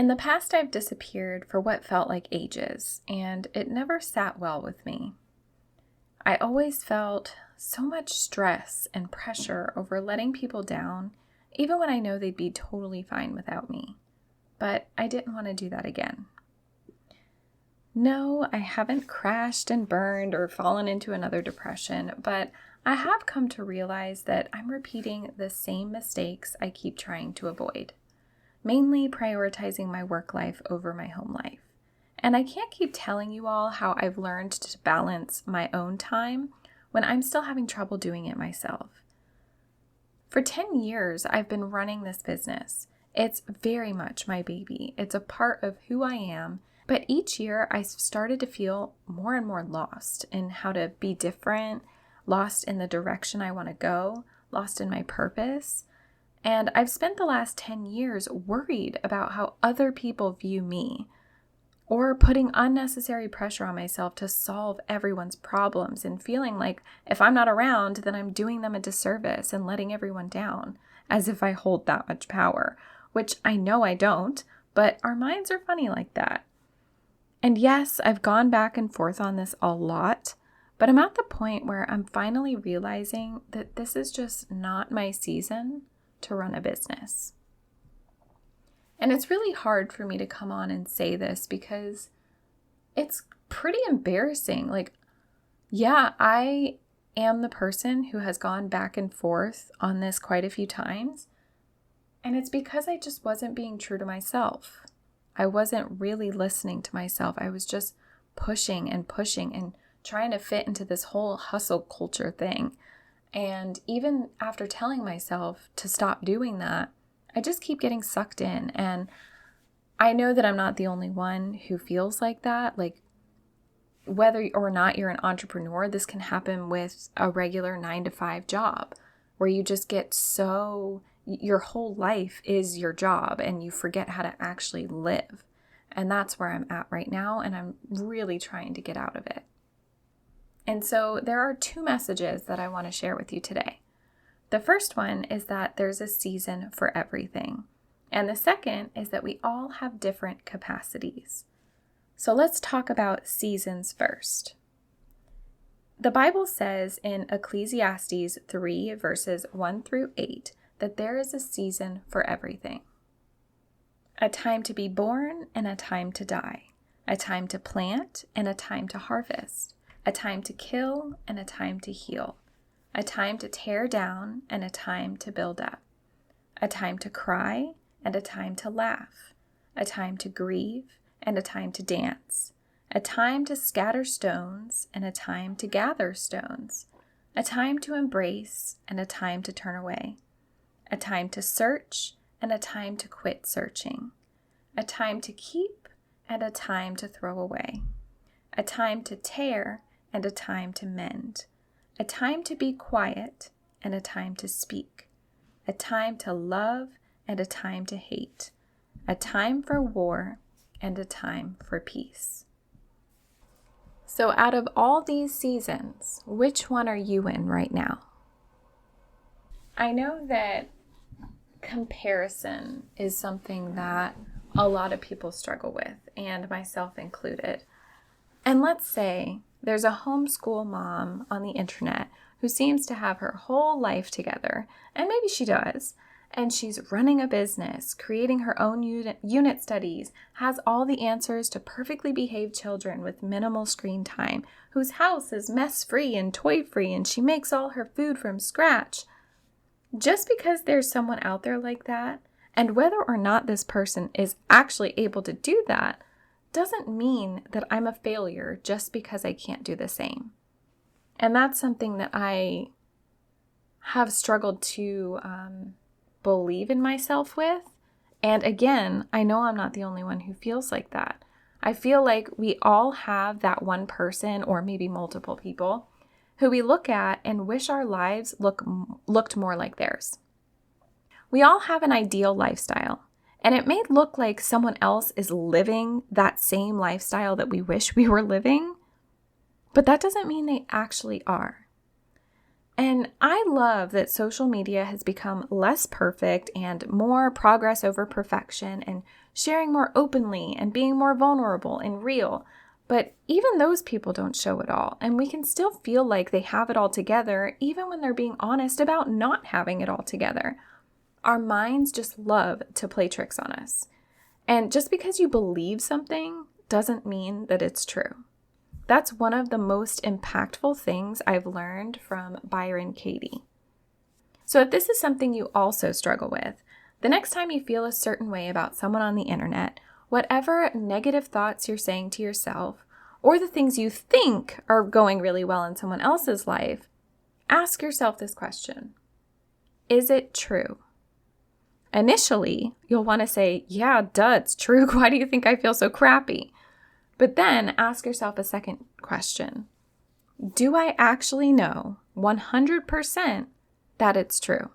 In the past, I've disappeared for what felt like ages, and it never sat well with me. I always felt so much stress and pressure over letting people down, even when I know they'd be totally fine without me. But I didn't want to do that again. No, I haven't crashed and burned or fallen into another depression, but I have come to realize that I'm repeating the same mistakes I keep trying to avoid, mainly prioritizing my work life over my home life. And I can't keep telling you all how I've learned to balance my own time when I'm still having trouble doing it myself. For 10 years, I've been running this business. It's very much my baby. It's a part of who I am. But each year, I started to feel more and more lost in how to be different, lost in the direction I want to go, lost in my purpose. And I've spent the last 10 years worried about how other people view me, or putting unnecessary pressure on myself to solve everyone's problems and feeling like if I'm not around, then I'm doing them a disservice and letting everyone down, as if I hold that much power, which I know I don't, but our minds are funny like that. And yes, I've gone back and forth on this a lot, but I'm at the point where I'm finally realizing that this is just not my season to run a business. And it's really hard for me to come on and say this because it's pretty embarrassing. Like, yeah, I am the person who has gone back and forth on this quite a few times. And it's because I just wasn't being true to myself. I wasn't really listening to myself. I was just pushing and trying to fit into this whole hustle culture thing. And even after telling myself to stop doing that, I just keep getting sucked in. And I know that I'm not the only one who feels like that. Like, whether or not you're an entrepreneur, this can happen with a regular 9-to-5 job where you just get your whole life is your job and you forget how to actually live. And that's where I'm at right now. And I'm really trying to get out of it. And so there are 2 messages that I want to share with you today. The first one is that there's a season for everything. And the second is that we all have different capacities. So let's talk about seasons first. The Bible says in Ecclesiastes 3 verses 1 through 8 that there is a season for everything. A time to be born and a time to die. A time to plant and a time to harvest. A time to kill and a time to heal. A time to tear down and a time to build up. A time to cry and a time to laugh. A time to grieve and a time to dance. A time to scatter stones and a time to gather stones. A time to embrace and a time to turn away. A time to search and a time to quit searching. A time to keep and a time to throw away. A time to tear and a time to mend. A time to be quiet and a time to speak. A time to love and a time to hate. A time for war and a time for peace. So out of all these seasons, which one are you in right now? I know that comparison is something that a lot of people struggle with, and myself included. And let's say there's a homeschool mom on the internet who seems to have her whole life together, and maybe she does, and she's running a business, creating her own unit studies, has all the answers to perfectly behaved children with minimal screen time, whose house is mess-free and toy-free, and she makes all her food from scratch. Just because there's someone out there like that, and whether or not this person is actually able to do that, doesn't mean that I'm a failure just because I can't do the same. And that's something that I have struggled to believe in myself with. And again, I know I'm not the only one who feels like that. I feel like we all have that one person or maybe multiple people who we look at and wish our lives looked more like theirs. We all have an ideal lifestyle. And it may look like someone else is living that same lifestyle that we wish we were living, but that doesn't mean they actually are. And I love that social media has become less perfect and more progress over perfection and sharing more openly and being more vulnerable and real. But even those people don't show it all, and we can still feel like they have it all together even when they're being honest about not having it all together. Our minds just love to play tricks on us. And just because you believe something doesn't mean that it's true. That's one of the most impactful things I've learned from Byron Katie. So if this is something you also struggle with, the next time you feel a certain way about someone on the internet, whatever negative thoughts you're saying to yourself, or the things you think are going really well in someone else's life, ask yourself this question. Is it true? Initially, you'll want to say, yeah, duh, it's true. Why do you think I feel so crappy? But then ask yourself a second question. Do I actually know 100% that it's true?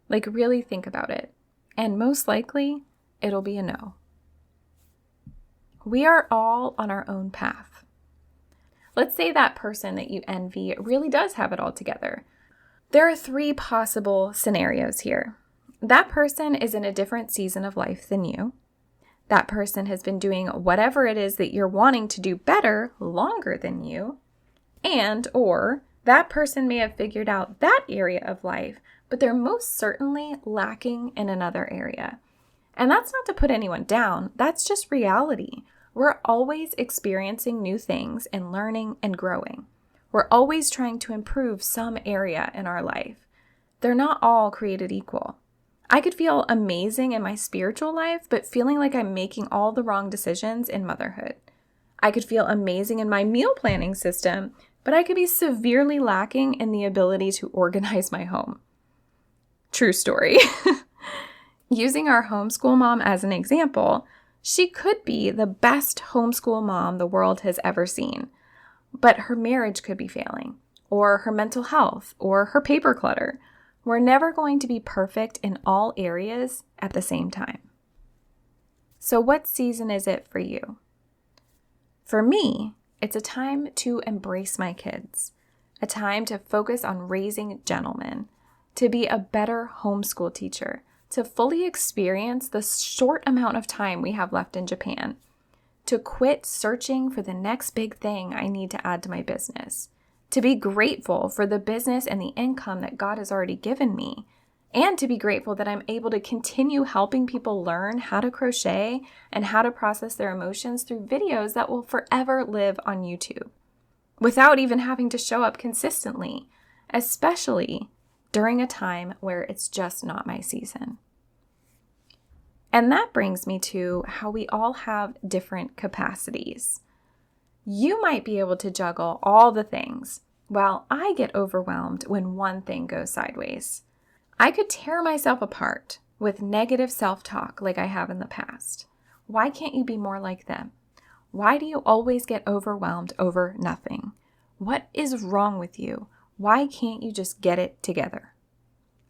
Like, really think about it. And most likely, it'll be a no. We are all on our own path. Let's say that person that you envy really does have it all together. There are 3 possible scenarios here. That person is in a different season of life than you. That person has been doing whatever it is that you're wanting to do better longer than you. And or that person may have figured out that area of life, but they're most certainly lacking in another area. And that's not to put anyone down. That's just reality. We're always experiencing new things and learning and growing. We're always trying to improve some area in our life. They're not all created equal. I could feel amazing in my spiritual life, but feeling like I'm making all the wrong decisions in motherhood. I could feel amazing in my meal planning system, but I could be severely lacking in the ability to organize my home. True story. Using our homeschool mom as an example, she could be the best homeschool mom the world has ever seen, but her marriage could be failing, or her mental health, or her paper clutter. We're never going to be perfect in all areas at the same time. So what season is it for you? For me, it's a time to embrace my kids, a time to focus on raising gentlemen, to be a better homeschool teacher, to fully experience the short amount of time we have left in Japan, to quit searching for the next big thing I need to add to my business, to be grateful for the business and the income that God has already given me, and to be grateful that I'm able to continue helping people learn how to crochet and how to process their emotions through videos that will forever live on YouTube, without even having to show up consistently, especially during a time where it's just not my season. And that brings me to how we all have different capacities. You might be able to juggle all the things, while I get overwhelmed when one thing goes sideways. I could tear myself apart with negative self-talk like I have in the past. Why can't you be more like them? Why do you always get overwhelmed over nothing? What is wrong with you? Why can't you just get it together?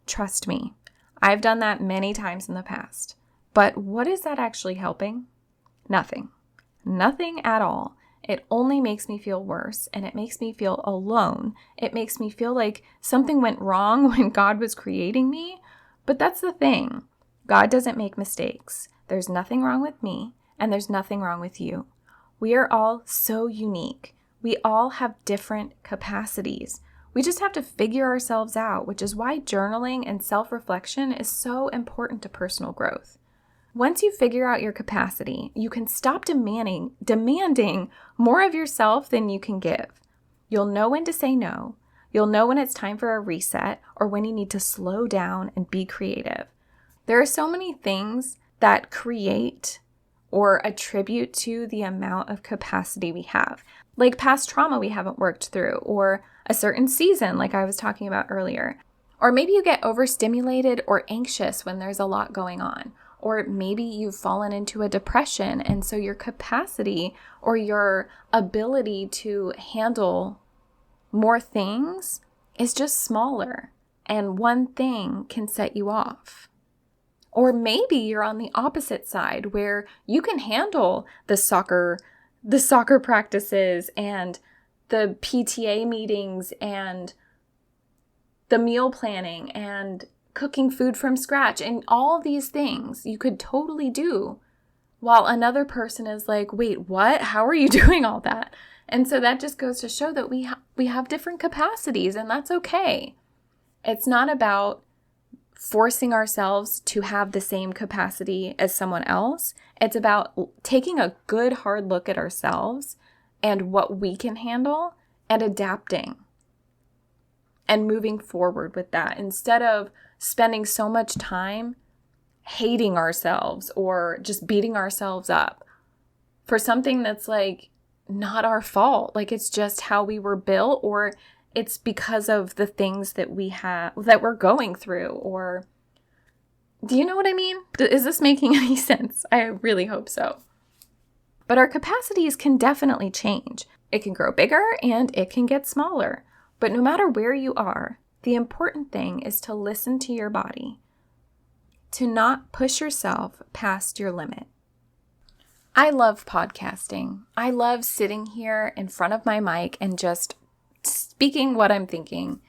Trust me, I've done that many times in the past. But what is that actually helping? Nothing. Nothing at all. It only makes me feel worse, and it makes me feel alone. It makes me feel like something went wrong when God was creating me. But that's the thing. God doesn't make mistakes. There's nothing wrong with me, and there's nothing wrong with you. We are all so unique. We all have different capacities. We just have to figure ourselves out, which is why journaling and self-reflection is so important to personal growth. Once you figure out your capacity, you can stop demanding more of yourself than you can give. You'll know when to say no. You'll know when it's time for a reset or when you need to slow down and be creative. There are so many things that create or attribute to the amount of capacity we have, like past trauma we haven't worked through, or a certain season like I was talking about earlier. Or maybe you get overstimulated or anxious when there's a lot going on. Or maybe you've fallen into a depression, and so your capacity or your ability to handle more things is just smaller, and one thing can set you off. Or maybe you're on the opposite side where you can handle the soccer practices and the PTA meetings and the meal planning and cooking food from scratch, and all these things you could totally do, while another person is like, wait, what? How are you doing all that? And so that just goes to show that we have different capacities, and that's okay. It's not about forcing ourselves to have the same capacity as someone else. It's about taking a good hard look at ourselves and what we can handle and adapting and moving forward with that, instead of spending so much time hating ourselves or just beating ourselves up for something that's like not our fault. Like, it's just how we were built, or it's because of the things that we have, that we're going through. Or do you know what I mean? Is this making any sense? I really hope so. But our capacities can definitely change. It can grow bigger and it can get smaller. But no matter where you are, the important thing is to listen to your body, to not push yourself past your limit. I love podcasting. I love sitting here in front of my mic and just speaking what I'm thinking.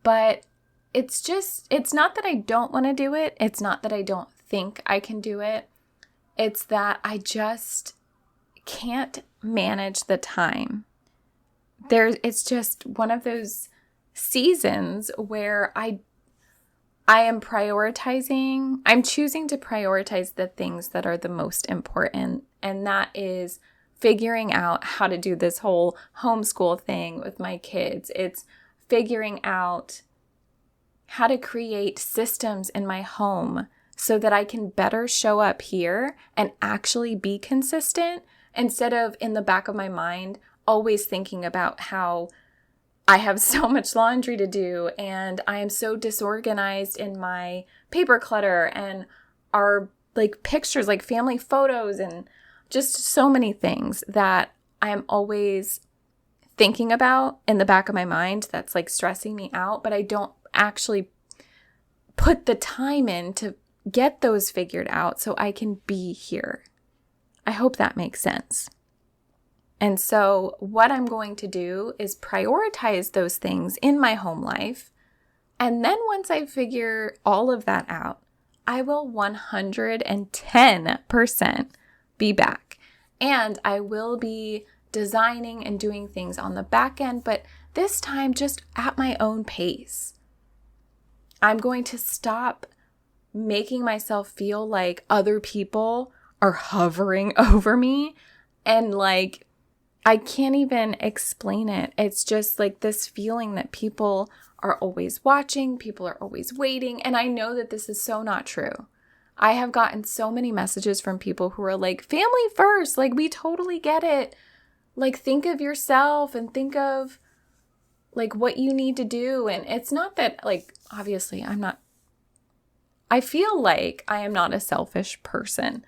But it's not that I don't want to do it. It's not that I don't think I can do it. It's that I just can't manage the time. It's just one of those seasons where I am prioritizing. I'm choosing to prioritize the things that are the most important. And that is figuring out how to do this whole homeschool thing with my kids. It's figuring out how to create systems in my home so that I can better show up here and actually be consistent, instead of in the back of my mind always thinking about how I have so much laundry to do and I am so disorganized in my paper clutter and our like pictures, like family photos, and just so many things that I am always thinking about in the back of my mind that's like stressing me out, but I don't actually put the time in to get those figured out so I can be here. I hope that makes sense. And so what I'm going to do is prioritize those things in my home life. And then once I figure all of that out, I will 110% be back. And I will be designing and doing things on the back end, but this time just at my own pace. I'm going to stop making myself feel like other people are hovering over me, and like I can't even explain it. It's just like this feeling that people are always watching, people are always waiting, and I know that this is so not true. I have gotten so many messages from people who are like, family first, like we totally get it. Like think of yourself and think of like what you need to do. And it's not that, like, obviously I feel like I am not a selfish person.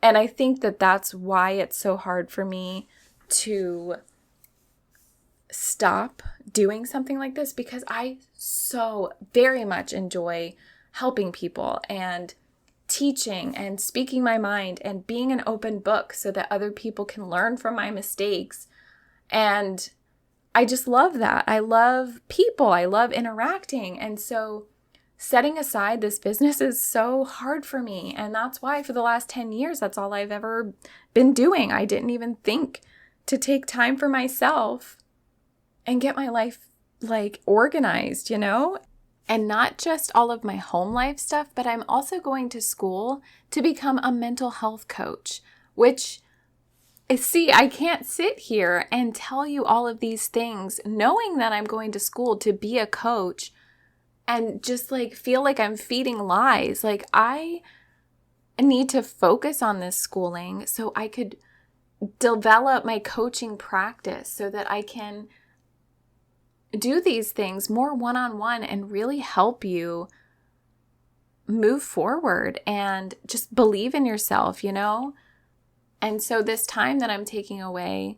And I think that that's why it's so hard for me to stop doing something like this, because I so very much enjoy helping people and teaching and speaking my mind and being an open book so that other people can learn from my mistakes. And I just love that. I love people. I love interacting. And so setting aside this business is so hard for me. And that's why for the last 10 years, that's all I've ever been doing. I didn't even think to take time for myself and get my life like organized, you know? And not just all of my home life stuff, but I'm also going to school to become a mental health coach, which see, I can't sit here and tell you all of these things knowing that I'm going to school to be a coach and just like feel like I'm feeding lies. Like I need to focus on this schooling so I could develop my coaching practice so that I can do these things more one-on-one and really help you move forward and just believe in yourself, you know? And so this time that I'm taking away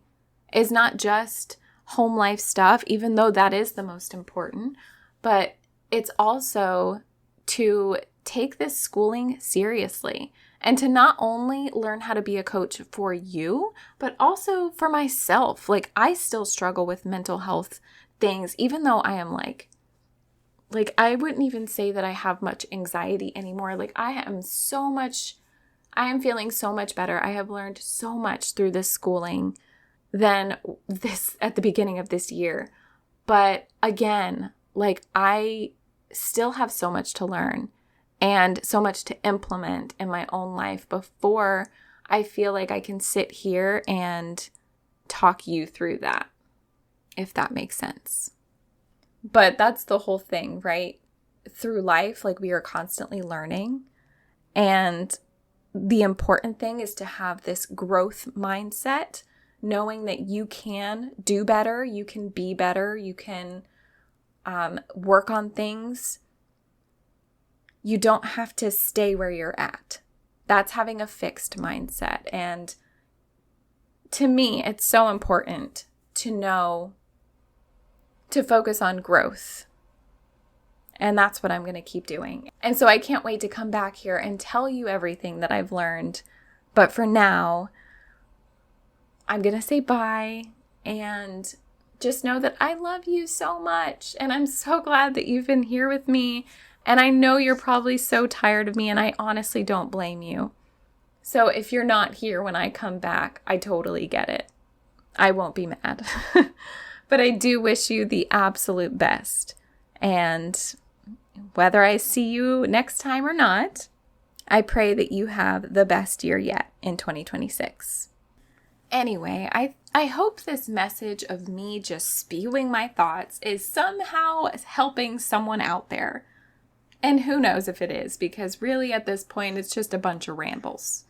is not just home life stuff, even though that is the most important, but it's also to take this schooling seriously and to not only learn how to be a coach for you, but also for myself. Like I still struggle with mental health things, even though I am like like, I wouldn't even say that I have much anxiety anymore. Like, I am feeling so much better. I have learned so much through this schooling than this at the beginning of this year. But again, like, I still have so much to learn and so much to implement in my own life before I feel like I can sit here and talk you through that, if that makes sense. But that's the whole thing, right? Through life, like, we are constantly learning. And the important thing is to have this growth mindset, knowing that you can do better, you can be better, you can work on things. You don't have to stay where you're at. That's having a fixed mindset. And to me, it's so important to know to focus on growth. And that's what I'm going to keep doing. And so I can't wait to come back here and tell you everything that I've learned. But for now, I'm going to say bye and just know that I love you so much. And I'm so glad that you've been here with me. And I know you're probably so tired of me, and I honestly don't blame you. So if you're not here when I come back, I totally get it. I won't be mad. But I do wish you the absolute best. And whether I see you next time or not, I pray that you have the best year yet in 2026. Anyway, I hope this message of me just spewing my thoughts is somehow helping someone out there. And who knows if it is, because really at this point, it's just a bunch of rambles.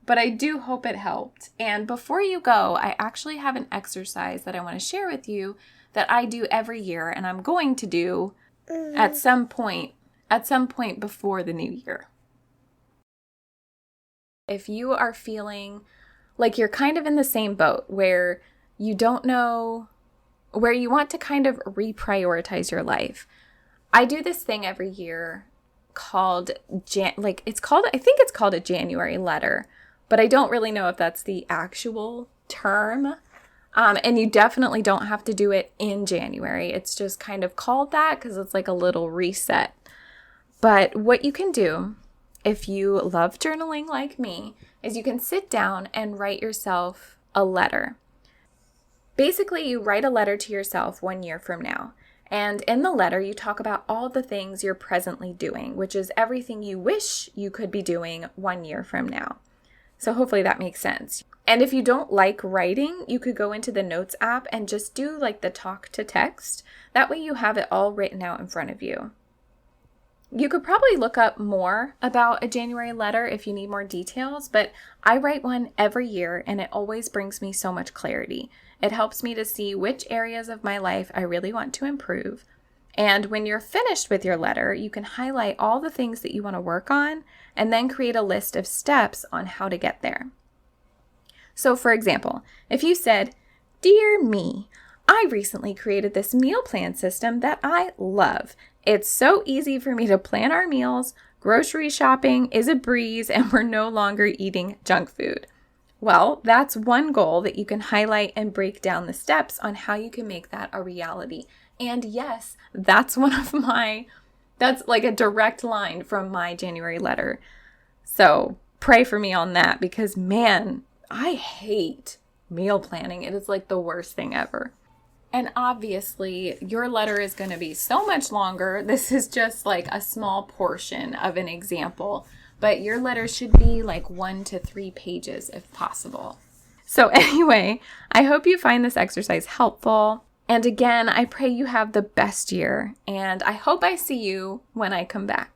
But I do hope it helped. And before you go, I actually have an exercise that I want to share with you that I do every year, and I'm going to do at some point before the new year. If you are feeling like you're kind of in the same boat where you don't know, where you want to kind of reprioritize your life, I do this thing every year called, I think it's called a January letter. But I don't really know if that's the actual term. And you definitely don't have to do it in January. It's just kind of called that because it's like a little reset. But what you can do, if you love journaling like me, is you can sit down and write yourself a letter. Basically, you write a letter to yourself 1 year from now. And in the letter, you talk about all the things you're presently doing, which is everything you wish you could be doing 1 year from now. So hopefully that makes sense. And if you don't like writing, you could go into the Notes app and just do like the talk to text. That way you have it all written out in front of you. You could probably look up more about a January letter if you need more details, but I write one every year and it always brings me so much clarity. It helps me to see which areas of my life I really want to improve. And when you're finished with your letter, you can highlight all the things that you want to work on and then create a list of steps on how to get there. So for example, if you said, "Dear me, I recently created this meal plan system that I love. It's so easy for me to plan our meals, grocery shopping is a breeze, and we're no longer eating junk food." Well, that's one goal that you can highlight and break down the steps on how you can make that a reality. And yes, that's that's like a direct line from my January letter. So pray for me on that because man, I hate meal planning. It is like the worst thing ever. And obviously your letter is going to be so much longer. This is just like a small portion of an example, but your letter should be like 1 to 3 pages if possible. So anyway, I hope you find this exercise helpful. And again, I pray you have the best year, and I hope I see you when I come back.